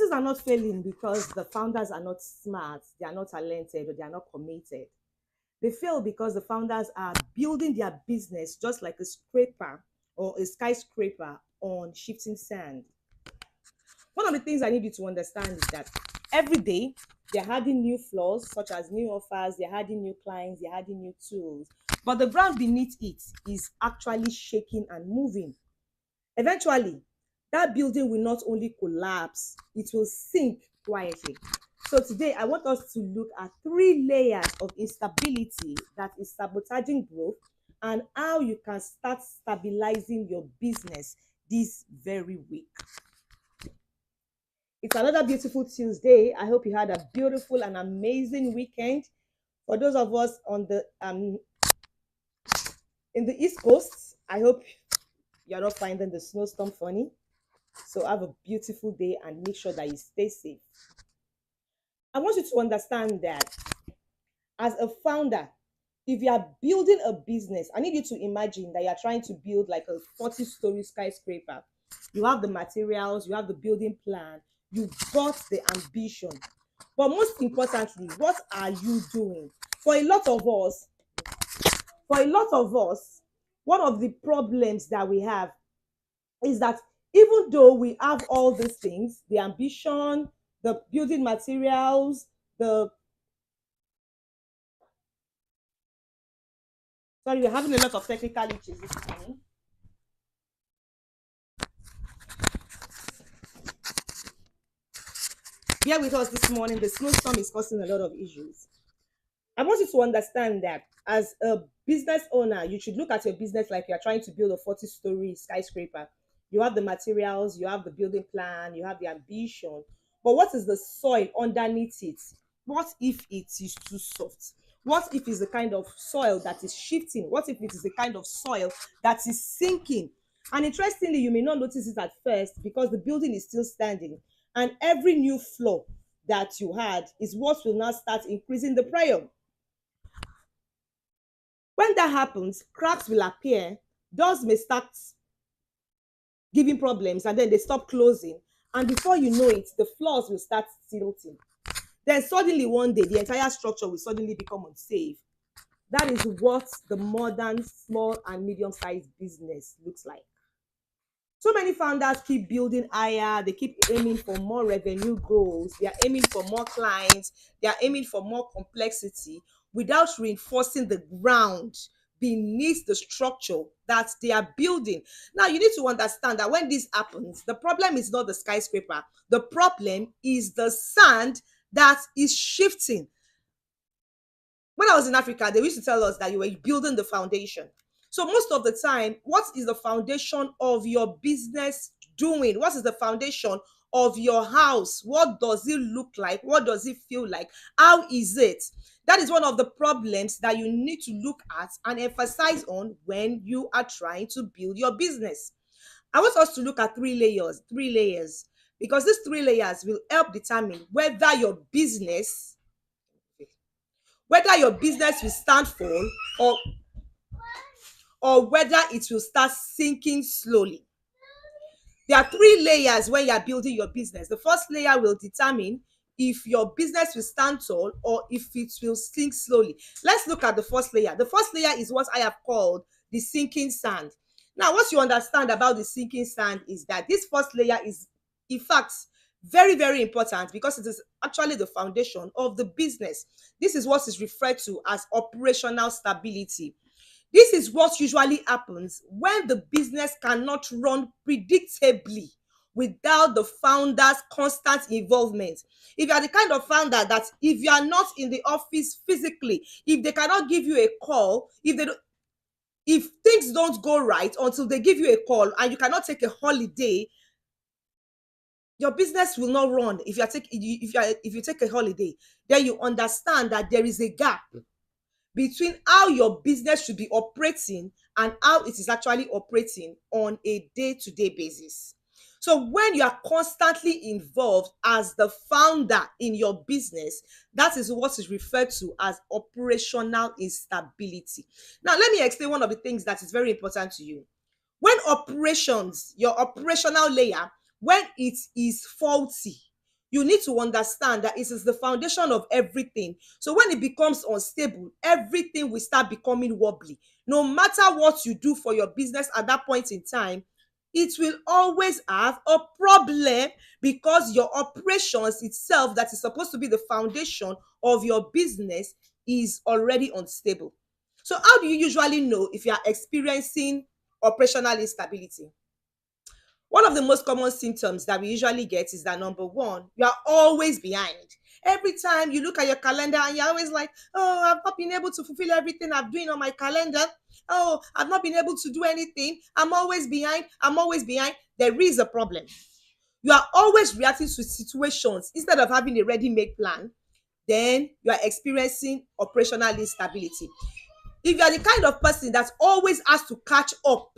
Businesses are not failing because the founders are not smart, they are not talented, or they are not committed. They fail because the founders are building their business just like a scraper or a skyscraper on shifting sand. One of the things I need you to understand is that every day they're adding new flaws, such as new offers, they're adding new clients, they're adding new tools. But the ground beneath it is actually shaking and moving. Eventually, that building will not only collapse, it will sink quietly. So today, I want us to look at three layers of instability that is sabotaging growth and how you can start stabilizing your business this very week. It's another beautiful Tuesday. I hope you had a beautiful and amazing weekend. For those of us on the in the East Coast, I hope you're not finding the snowstorm funny. So have a beautiful day and make sure that you stay safe. I want you to understand that as a founder, if you are building a business, I need you to imagine that you are trying to build like a 40-story skyscraper. You have the materials, you have the building plan, you've got the ambition. But most importantly, what are you doing? For a lot of us, one of the problems that we have is that even though we have all these things, the ambition, the building materials, the sorry, we're having a lot of technical issues this morning. Bear with us this morning. The snowstorm is causing a lot of issues. I want you to understand that as a business owner, you should look at your business like you're trying to build a 40-story skyscraper. You have the materials, you have the building plan, you have the ambition. But what is the soil underneath it? What if it is too soft? What if it's the kind of soil that is shifting? What if it is the kind of soil that is sinking? And interestingly, you may not notice it at first because the building is still standing. And every new floor that you had is what will now start increasing the pressure. When that happens, cracks will appear, doors may start giving problems, and then they stop closing. And before you know it, the floors will start tilting. Then suddenly one day, the entire structure will suddenly become unsafe. That is what the modern small and medium-sized business looks like. So many founders keep building higher, they keep aiming for more revenue goals, they are aiming for more clients, they are aiming for more complexity without reinforcing the ground beneath the structure that they are building. Now, you need to understand that when this happens, the problem is not the skyscraper, the problem is the sand that is shifting. When I was in Africa, they used to tell us that you were building the foundation. So most of the time, what is the foundation of your business doing? What is the foundation of your house? What does it look like? What does it feel like? How is it? That is one of the problems that you need to look at and emphasize on when you are trying to build your business. I want us to look at three layers, because these three layers will help determine whether your business will stand fall or whether it will start sinking slowly. There are three layers when you are building your business. The first layer will determine if your business will stand tall or if it will sink slowly. Let's look at the first layer. The first layer is what I have called the sinking sand. Now, what you understand about the sinking sand is that this first layer is, in fact, very, very important because it is actually the foundation of the business. This is what is referred to as operational stability. This is what usually happens when the business cannot run predictably without the founder's constant involvement. If you are the kind of founder that if you are not in the office physically, if they cannot give you a call, if things don't go right until they give you a call and you cannot take a holiday, your business will not run. If you take a holiday, then you understand that there is a gap between how your business should be operating and how it is actually operating on a day-to-day basis. So when you are constantly involved as the founder in your business, that is what is referred to as operational instability. Now, let me explain one of the things that is very important to you. When your operational layer, when it is faulty, You need to understand that it is the foundation of everything. So when it becomes unstable, everything will start becoming wobbly. No matter what you do for your business at that point in time, it will always have a problem, because your operations itself, that is supposed to be the foundation of your business, is already unstable. So how do you usually know if you are experiencing operational instability? One of the most common symptoms that we usually get is that, number one, you are always behind. Every time you look at your calendar and you're always like, oh, I've not been able to fulfill everything I'm doing on my calendar. Oh, I've not been able to do anything. I'm always behind. I'm always behind. There is a problem. You are always reacting to situations instead of having a ready-made plan. Then you are experiencing operational instability. If you are the kind of person that always has to catch up,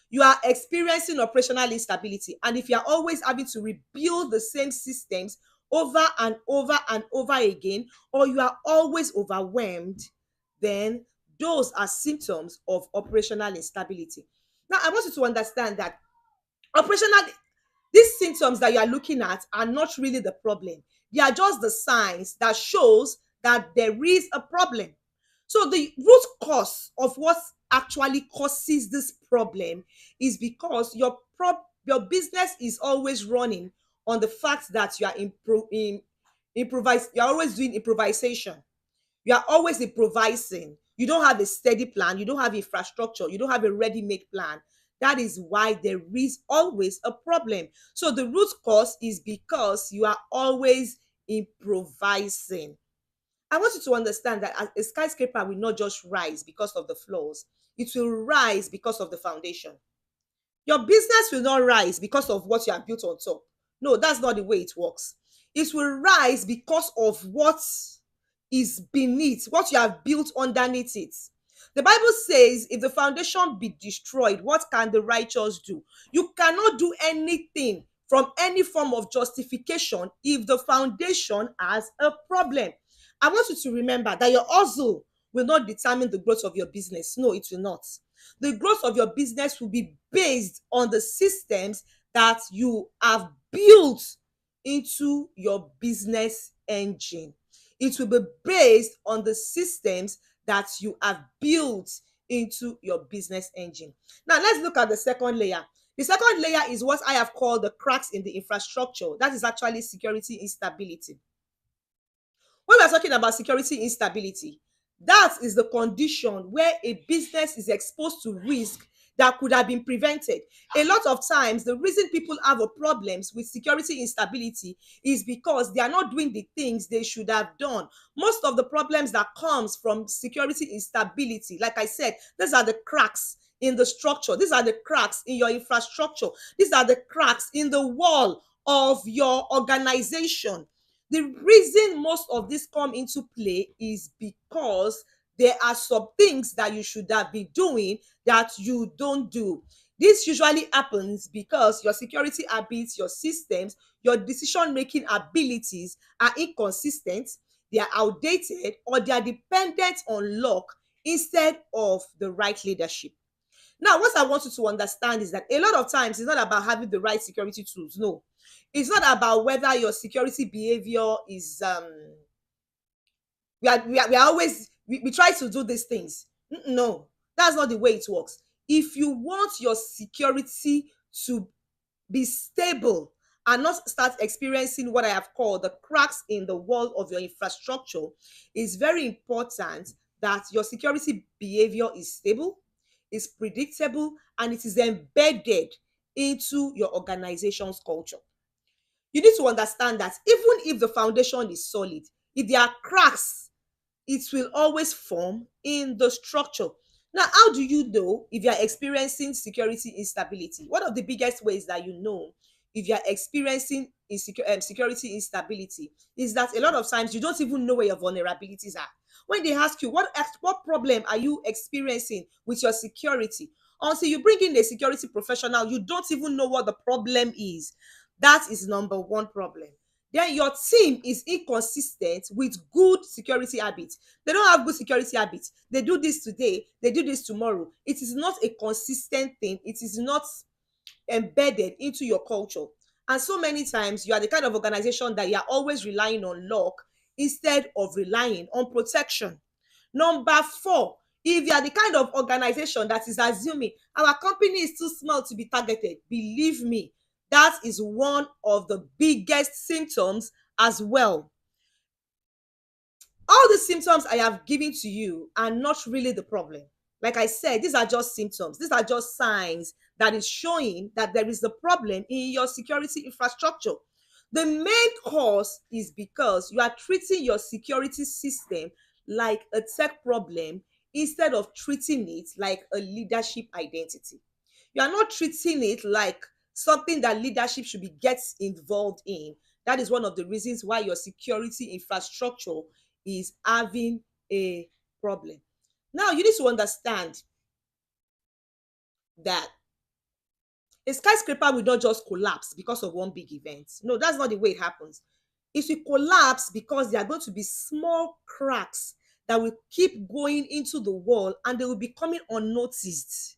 you are experiencing operational instability. And if you are always having to rebuild the same systems over and over and over again, or you are always overwhelmed, then those are symptoms of operational instability. Now, I want you to understand that operational these symptoms that you are looking at are not really the problem. They are just the signs that shows that there is a problem. So the root cause of what actually causes this problem is because your business is always running on the fact that you are you're always doing improvisation. You are always improvising. You don't have a steady plan. You don't have infrastructure. You don't have a ready-made plan. That is why there is always a problem. So the root cause is because you are always improvising. I want you to understand that a skyscraper will not just rise because of the floors. It will rise because of the foundation. Your business will not rise because of what you have built on top. No, that's not the way it works. It will rise because of what is beneath, what you have built underneath it. The Bible says, if the foundation be destroyed, what can the righteous do? You cannot do anything from any form of justification if the foundation has a problem. I want you to remember that your hustle will not determine the growth of your business. No, it will not. The growth of your business will be based on the systems that you have built into your business engine. It will be based on the systems that you have built into your business engine. Now, let's look at the second layer. The second layer is what I have called the cracks in the infrastructure. That is actually security instability. When we are talking about security instability, that is the condition where a business is exposed to risk that could have been prevented. A lot of times, the reason people have a problems with security instability is because they are not doing the things they should have done. Most of the problems that comes from security instability, like I said, these are the cracks in the structure. These are the cracks in your infrastructure. These are the cracks in the wall of your organization. The reason most of this come into play is because there are some things that you should have been doing that you don't do. This usually happens because your security habits, your systems, your decision-making abilities are inconsistent, they are outdated, or they are dependent on luck instead of the right leadership. Now, what I want you to understand is that a lot of times it's not about having the right security tools. No, it's not about whether your security behavior is we are always we try to do these things. No, that's not the way it works. If you want your security to be stable and not start experiencing what I have called the cracks in the wall of your infrastructure, it's very important that your security behavior is stable, is predictable, and it is embedded into your organization's culture. You need to understand that even if the foundation is solid, if there are cracks, it will always form in the structure. Now, how do you know if you are experiencing security instability? One of the biggest ways that you know if you are experiencing security instability is that a lot of times you don't even know where your vulnerabilities are. When they ask you, what problem are you experiencing with your security? Until you bring in a security professional, you don't even know what the problem is. That is number one problem. Then your team is inconsistent with good security habits. They don't have good security habits. They do this today, they do this tomorrow. It is not a consistent thing. It is not embedded into your culture. And so many times you are the kind of organization that you are always relying on luck instead of relying on protection. Number four, if you are the kind of organization that is assuming our company is too small to be targeted, believe me, that is one of the biggest symptoms as well. All the symptoms I have given to you are not really the problem. Like I said, these are just symptoms. These are just signs that is showing that there is a problem in your security infrastructure. The main cause is because you are treating your security system like a tech problem instead of treating it like a leadership identity. You are not treating it like something that leadership should be gets involved in. That is one of the reasons why your security infrastructure is having a problem. Now, you need to understand that a skyscraper will not just collapse because of one big event. No, that's not the way it happens. It will collapse because there are going to be small cracks that will keep going into the wall and they will be coming unnoticed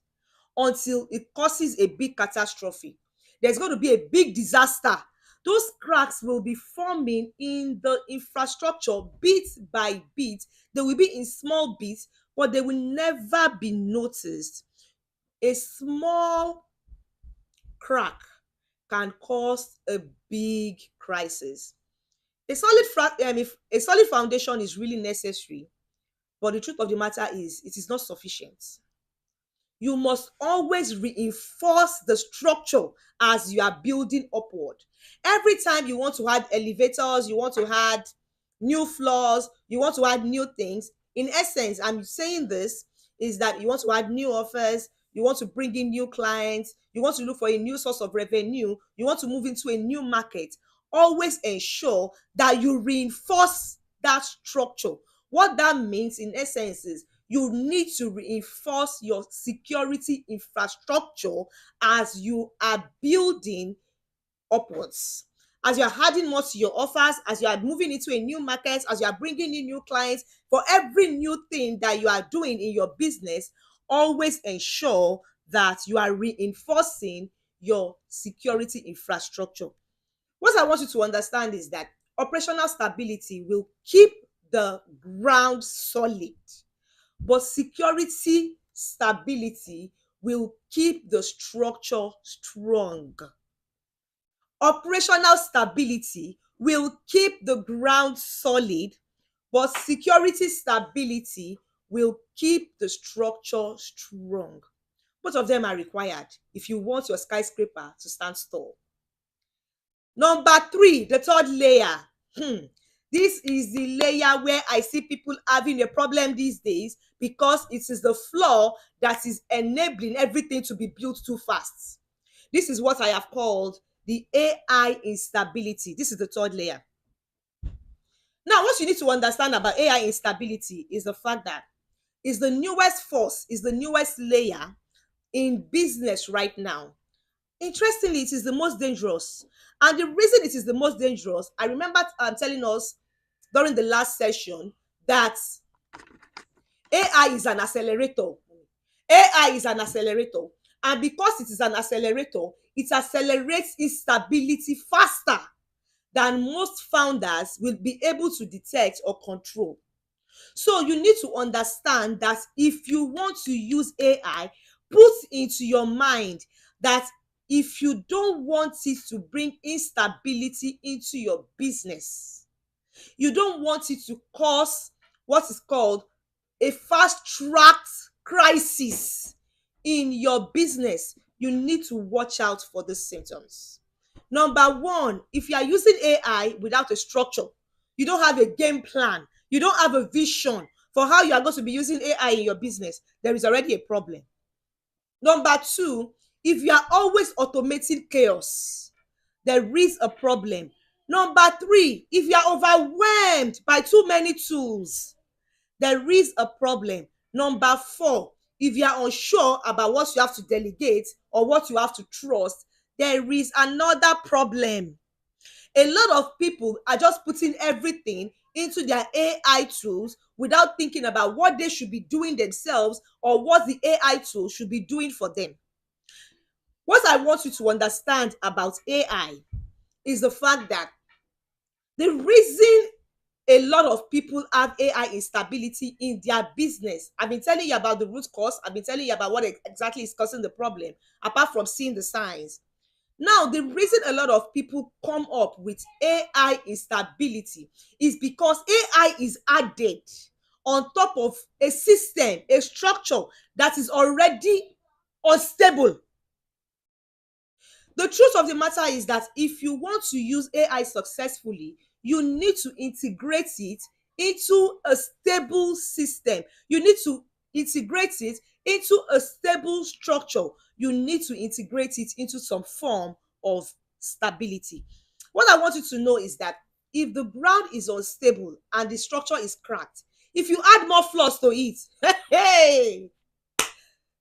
until it causes a big catastrophe. There's going to be a big disaster. Those cracks will be forming in the infrastructure bit by bit. They will be in small bits, but they will never be noticed. A small crack can cause a big crisis. If a solid foundation is really necessary, but the truth of the matter is it is not sufficient. You must always reinforce the structure as you are building upward. Every time you want to add elevators, you want to add new floors, you want to add new things. In essence, I'm saying this is that you want to add new offers, you want to bring in new clients, you want to look for a new source of revenue, you want to move into a new market. Always ensure that you reinforce that structure. What that means in essence is you need to reinforce your security infrastructure as you are building upwards. As you're adding more to your offers, as you are moving into a new market, as you are bringing in new clients, for every new thing that you are doing in your business, always ensure that you are reinforcing your security infrastructure. What I want you to understand is that operational stability will keep the ground solid, but security stability will keep the structure strong. Operational stability will keep the ground solid, but security stability will keep the structure strong. Both of them are required if you want your skyscraper to stand tall. Number three, the third layer. This is the layer where I see people having a problem these days because it is the flaw that is enabling everything to be built too fast. This is what I have called the AI instability. This is the third layer. Now, what you need to understand about AI instability is the fact that it's the newest force, is the newest layer in business right now. Interestingly, it is the most dangerous. And the reason it is the most dangerous, I remember telling us during the last session that AI is an accelerator. AI is an accelerator. And because it is an accelerator, it accelerates instability faster than most founders will be able to detect or control. So you need to understand that if you want to use AI, put into your mind that if you don't want it to bring instability into your business, you don't want it to cause what is called a fast-tracked crisis in your business, you need to watch out for the symptoms. Number one, if you are using AI without a structure, you don't have a game plan, you don't have a vision for how you are going to be using AI in your business, there is already a problem. Number two, if you are always automating chaos, there is a problem. Number three, if you are overwhelmed by too many tools, there is a problem. Number four, if you are unsure about what you have to delegate or what you have to trust, there is another problem. A lot of people are just putting everything into their AI tools without thinking about what they should be doing themselves or what the AI tool should be doing for them. What I want you to understand about AI is the fact that the reason a lot of people have AI instability in their business. I've been telling you about the root cause. I've been telling you about what exactly is causing the problem, apart from seeing the signs. Now, the reason a lot of people come up with AI instability is because AI is added on top of a system, a structure that is already unstable. The truth of the matter is that if you want to use AI successfully, you need to integrate it into a stable system. You need to integrate it into a stable structure. You need to integrate it into some form of stability. What I want you to know is that if the ground is unstable and the structure is cracked, if you add more floors to it, hey,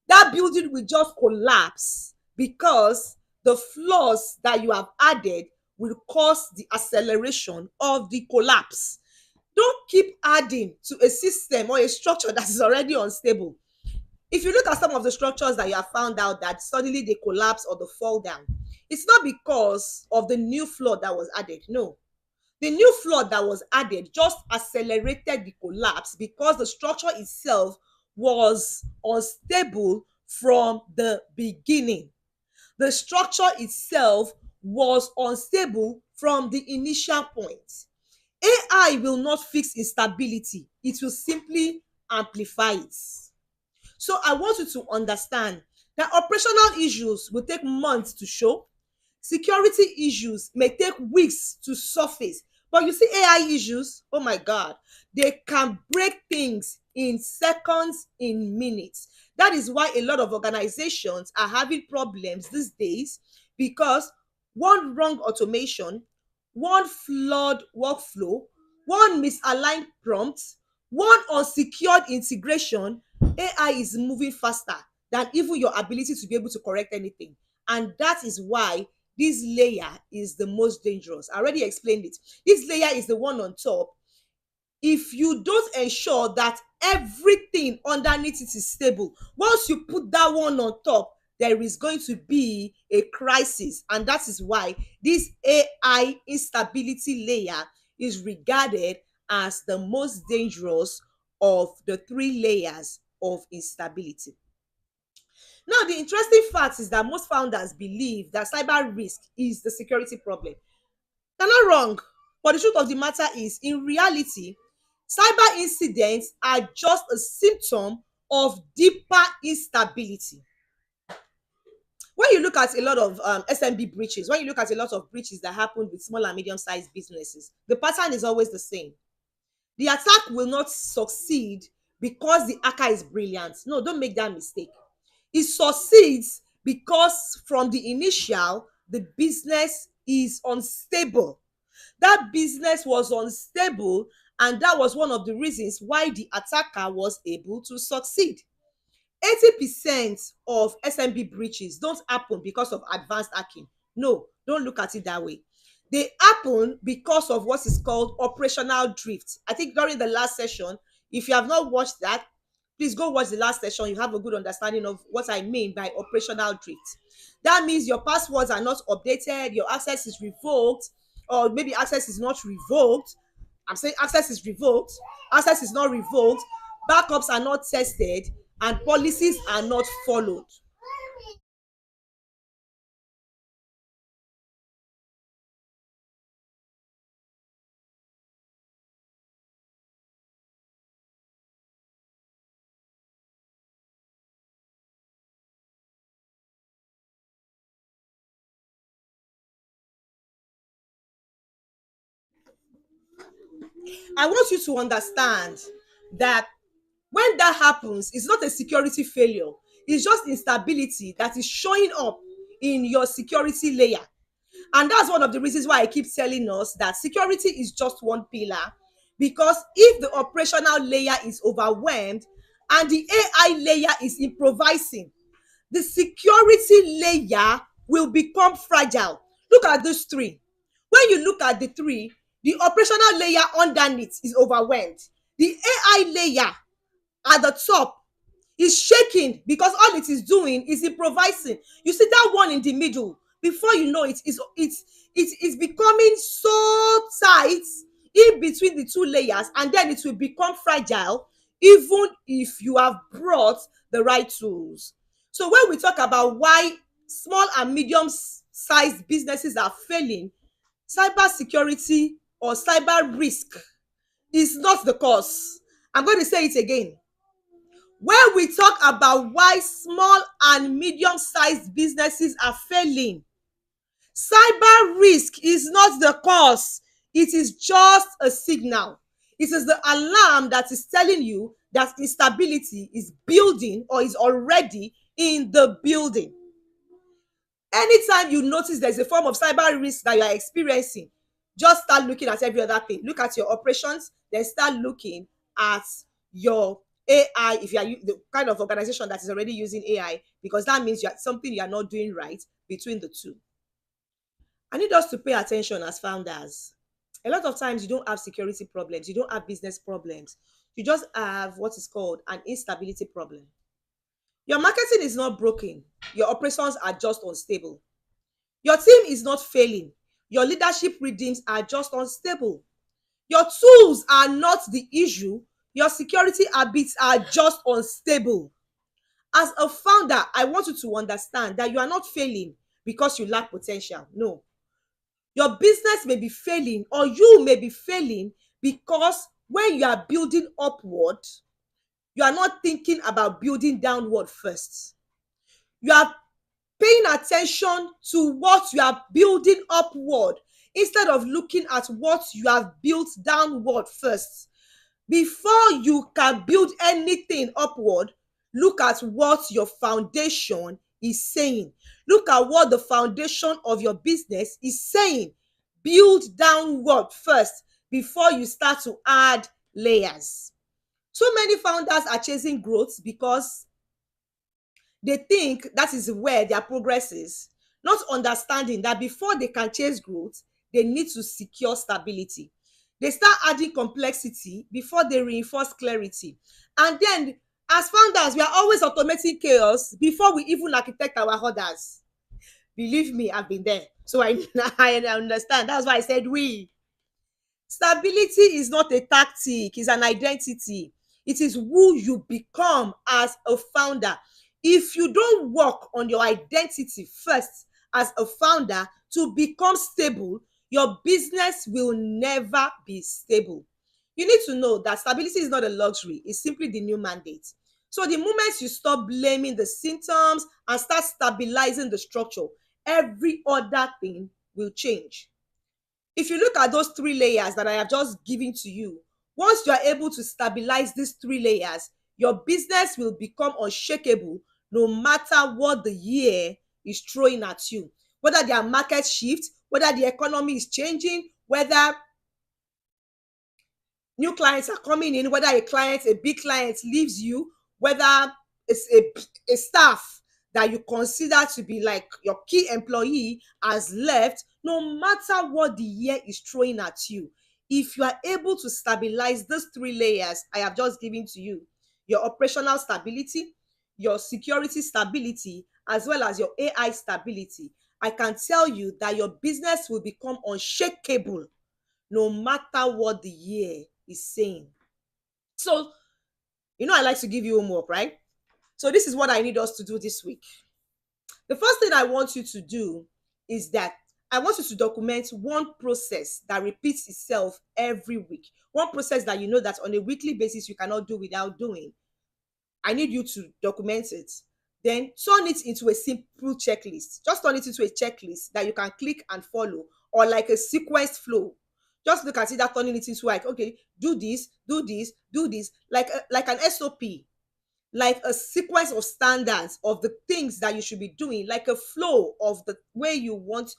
that building will just collapse because the flaws that you have added will cause the acceleration of the collapse. Don't keep adding to a system or a structure that is already unstable. If you look at some of the structures that you have found out that suddenly they collapse or they fall down, it's not because of the new floor that was added. No, the new floor that was added just accelerated the collapse because the structure itself was unstable from the beginning. The structure itself was unstable from the initial point. AI will not fix instability, it will simply amplify it. So I want you to understand that operational issues will take months to show. Security issues may take weeks to surface. But you see AI issues, oh my God, they can break things in seconds, in minutes. That is why a lot of organizations are having problems these days because one wrong automation, one flawed workflow, one misaligned prompt, one unsecured integration, AI is moving faster than even your ability to be able to correct anything. And that is why this layer is the most dangerous. I already explained it. This layer is the one on top. If you don't ensure that everything underneath it is stable, once you put that one on top, there is going to be a crisis. And that is why this AI instability layer is regarded as the most dangerous of the three layers of instability. Now, the interesting fact is that most founders believe that cyber risk is the security problem. They're not wrong, but the truth of the matter is, in reality, cyber incidents are just a symptom of deeper instability. When you look at a lot of SMB breaches, when you look at a lot of breaches that happen with small and medium-sized businesses, the pattern is always the same. The attack will not succeed because the hacker is brilliant. No, don't make that mistake. It succeeds because from the initial, the business is unstable. That business was unstable, and that was one of the reasons why the attacker was able to succeed. 80% of SMB breaches don't happen because of advanced hacking. No, don't look at it that way. They happen because of what is called operational drift. I think during the last session, if you have not watched that, please go watch the last session. You have a good understanding of what I mean by operational drift. That means your passwords are not updated, your access is revoked, or maybe access is not revoked. I'm saying access is revoked, access is not revoked, backups are not tested, and policies are not followed. I want you to understand that when that happens, it's not a security failure. It's just instability that is showing up in your security layer. And that's one of the reasons why I keep telling us that security is just one pillar. Because if the operational layer is overwhelmed and the AI layer is improvising, the security layer will become fragile. Look at these three. When you look at the three, the operational layer underneath is overwhelmed. The AI layer at the top is shaking because all it is doing is improvising. You see that one in the middle, Before you know it, it's becoming so tight in between the two layers, and then it will become fragile even if you have brought the right tools. So when we talk about why small and medium sized businesses are failing, cyber security or cyber risk is not the cause. I'm going to say it again. When we talk about why small and medium sized businesses are failing, cyber risk is not the cause. It is just a signal. It is the alarm that is telling you that instability is building or is already in the building. Anytime you notice there's a form of cyber risk that you are experiencing, just start looking at every other thing. Look at your operations, then start looking at your AI, if you are the kind of organization that is already using AI, because that means something you are not doing right between the two. I need us to pay attention as founders. A lot of times you don't have security problems, you don't have business problems. You just have what is called an instability problem. Your marketing is not broken. Your operations are just unstable. Your team is not failing. Your leadership redeems are just unstable. Your tools are not the issue. Your security habits are just unstable. As a founder, I want you to understand that you are not failing because you lack potential. No. Your business may be failing, or you may be failing because when you are building upward, you are not thinking about building downward first. You are paying attention to what you are building upward instead of looking at what you have built downward first. Before you can build anything upward, look at what your foundation is saying. Look at what the foundation of your business is saying. Build downward first before you start to add layers. So many founders are chasing growth because they think that is where their progress is, not understanding that before they can chase growth, they need to secure stability. They start adding complexity before they reinforce clarity. And then, as founders, we are always automating chaos before we even architect our orders. Believe me, I've been there. So I understand. That's why I said we. Stability is not a tactic, it's an identity. It is who you become as a founder. If you don't work on your identity first as a founder to become stable, your business will never be stable. You need to know that stability is not a luxury, it's simply the new mandate. So the moment you stop blaming the symptoms and start stabilizing the structure, every other thing will change. If you look at those three layers that I have just given to you, once you are able to stabilize these three layers, your business will become unshakable no matter what the year is throwing at you. Whether there are market shifts, whether the economy is changing, whether new clients are coming in, whether a big client leaves you, whether it's a staff that you consider to be like your key employee has left, no matter what the year is throwing at you, if you are able to stabilize those three layers I have just given to you, your operational stability, your security stability, as well as your AI stability, I can tell you that your business will become unshakable no matter what the year is saying. So, I like to give you homework, right? So this is what I need us to do this week. The first thing I want you to do is that I want you to document one process that repeats itself every week. One process that you know that on a weekly basis you cannot do without doing. I need you to document it. Then turn it into a simple checklist. Just turn it into a checklist that you can click and follow, or like a sequenced flow. Just look at it, that turning it into like, okay, do this, do this, do this, like an SOP, like a sequence of standards of the things that you should be doing, like a flow of the way you want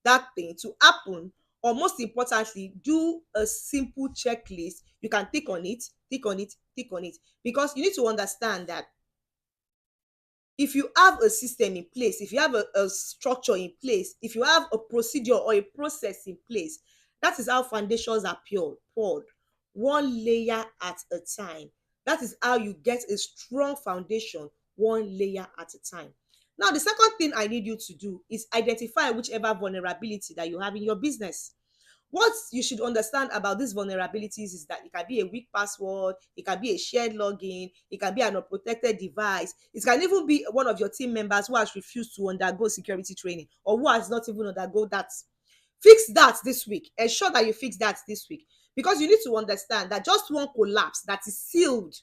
that thing to happen. Or most importantly, do a simple checklist. You can tick on it, tick on it, tick on it. Because you need to understand that if you have a system in place, if you have a structure in place, if you have a procedure or a process in place, that is how foundations are poured, one layer at a time. That is how you get a strong foundation, one layer at a time. Now, the second thing I need you to do is identify whichever vulnerability that you have in your business. What you should understand about these vulnerabilities is that it can be a weak password, it can be a shared login, it can be an unprotected device, it can even be one of your team members who has refused to undergo security training or who has not even undergo that. Fix that this week. Ensure that you fix that this week, because you need to understand that just one collapse that is sealed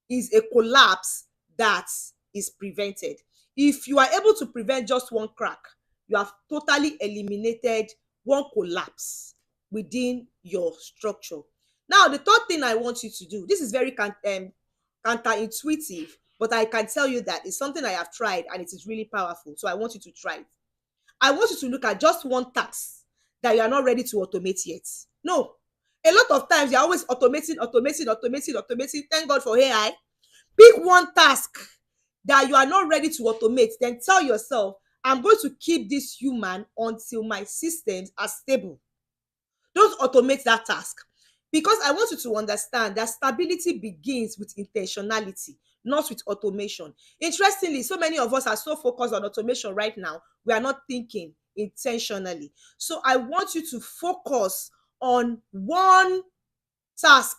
is a collapse that is prevented. If you are able to prevent just one crack, you have totally eliminated one collapse within your structure. Now, the third thing I want you to do, this is very counterintuitive, but I can tell you that it's something I have tried and it is really powerful. So I want you to try it. I want you to look at just one task that you are not ready to automate yet. No, a lot of times you're always automating. Thank God for AI. Pick one task that you are not ready to automate, then tell yourself, I'm going to keep this human until my systems are stable. Don't automate that task, because I want you to understand that stability begins with intentionality, not with automation. Interestingly, so many of us are so focused on automation right now, we are not thinking intentionally. So I want you to focus on one task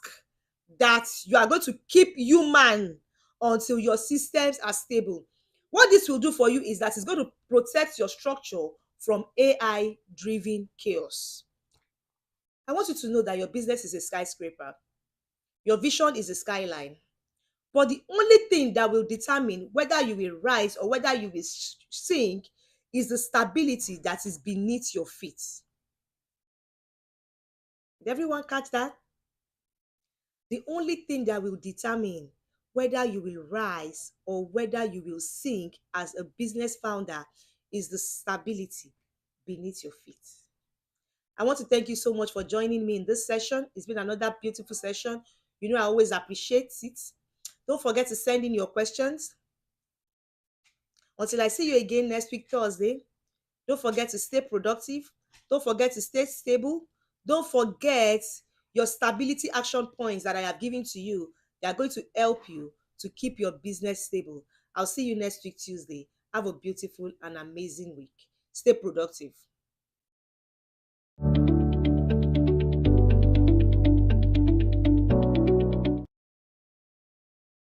that you are going to keep human until your systems are stable. What this will do for you is that it's going to protect your structure from AI driven chaos. I want you to know that your business is a skyscraper. Your vision is a skyline. But the only thing that will determine whether you will rise or whether you will sink is the stability that is beneath your feet. Did everyone catch that? The only thing that will determine whether you will rise or whether you will sink as a business founder is the stability beneath your feet. I want to thank you so much for joining me in this session. It's been another beautiful session. You know, I always appreciate it. Don't forget to send in your questions. Until I see you again next week, Thursday, don't forget to stay productive. Don't forget to stay stable. Don't forget your stability action points that I have given to you. They are going to help you to keep your business stable. I'll see you next week, Tuesday. Have a beautiful and amazing week. Stay productive.